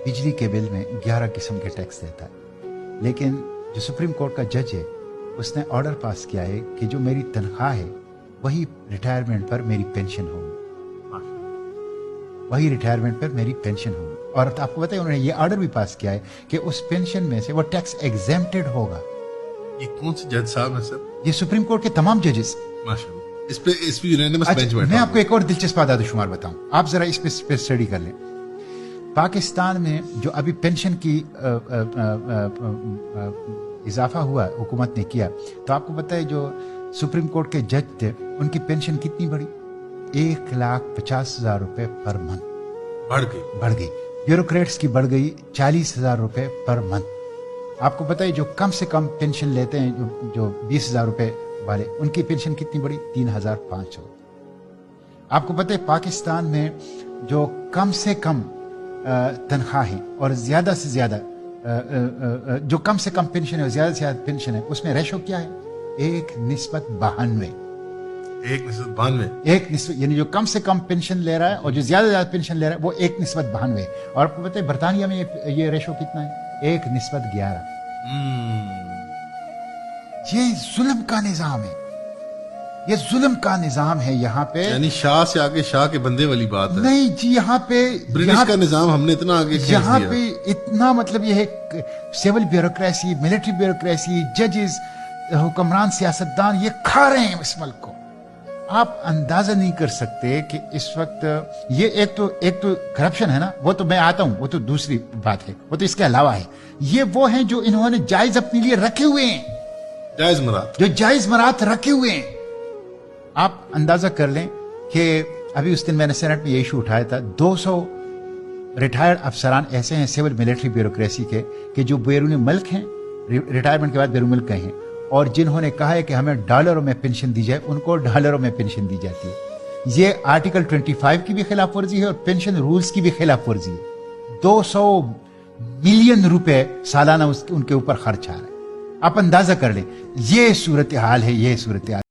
बिजली के बिल में 11 किस्म के टैक्स देता है, लेकिन जो सुप्रीम कोर्ट का जज है उसने ऑर्डर पास किया है कि जो मेरी तनख्वाह है वही रिटायरमेंट पर मेरी पेंशन होगी, वही रिटायरमेंट पर मेरी पेंशन होगी। और आपको बताइए उन्होंने ये ऑर्डर भी पास किया है कि उस पेंशन में से वो टैक्स एग्जेम्प्टेड होगा। ये कौन से जज साहब है सर? ये सुप्रीम कोर्ट के तमाम जजेस। माशाल्लाह। इस पे यूनानिमस बेंच बैठा। मैं आपको एक और दिलचस्प आदादशुमार बताऊं, आप जरा इस पे स्टडी कर लें। पाकिस्तान में जो अभी पेंशन की इजाफा हुआ हुकूमत ने किया, तो आपको पता है जो सुप्रीम कोर्ट के जज थे उनकी पेंशन कितनी बढ़ी? 1,50,000 रुपए पर मंथ बढ़ गई। ब्यूरोक्रेट्स की बढ़ गई 40,000 रुपए पर मंथ। आपको पता है जो कम से कम पेंशन लेते हैं जो 20,000 रुपए वाले, उनकी पेंशन कितनी बढ़ी? 3,500। आपको पता है पाकिस्तान में जो कम से कम तनख्वाह है और ज्यादा से ज्यादा जो कम से कम पेंशन है और ज्यादा से ज्यादा पेंशन है, उसमें रेशो क्या है? 1:92। 1:92 यानी जो कम से कम पेंशन ले रहा है और जो ज्यादा से ज्यादा पेंशन ले रहा है वो 1:92। और आपको पता है बरतानिया में ये रेशो कितना है? 1:11। ये जुल्म का निजाम है, ये जुल्म का निजाम है यहाँ पे। यानी शाह से आगे शाह के बंदे वाली बात है। नहीं जी, यहाँ पे ब्रिटिश का निजाम हमने इतना आगे खींच दिया। यहाँ पे इतना मतलब ये है सिविल ब्यूरोक्रेसी, मिलिट्री ब्यूरोक्रेसी, जजेस, हुक्मरान, सियासतदान ये खा रहे हैं इस मुल्क को। आप अंदाजा नहीं कर सकते कि इस वक्त ये एक तो करप्शन है ना, वो तो मैं आता हूं, वो तो दूसरी बात है, वो तो इसके अलावा है। ये वो हैं जो इन्होंने जायज अपने लिए रखे हुए हैं, जायज मरात रखे हुए हैं। आप अंदाजा कर लें कि अभी उस दिन मैंने सेनेट में ये इशू उठाया था, 200 रिटायर्ड अफसरान ऐसे हैं सिविल मिलिट्री ब्यूरोक्रेसी के कि जो बैरून मुल्क हैं, रिटायरमेंट के बाद बैरून मुल्क गए हैं, और जिन्होंने कहा है कि हमें डॉलरों में पेंशन दी जाए, उनको डॉलरों में पेंशन दी जाती है। ये आर्टिकल 25 की भी खिलाफ वर्जी है और पेंशन रूल्स की भी खिलाफ वर्जी है। 200 मिलियन रुपए सालाना उनके ऊपर खर्च आ रहा है। आप अंदाजा कर लें, ये सूरत हाल है, ये सूरत हाल।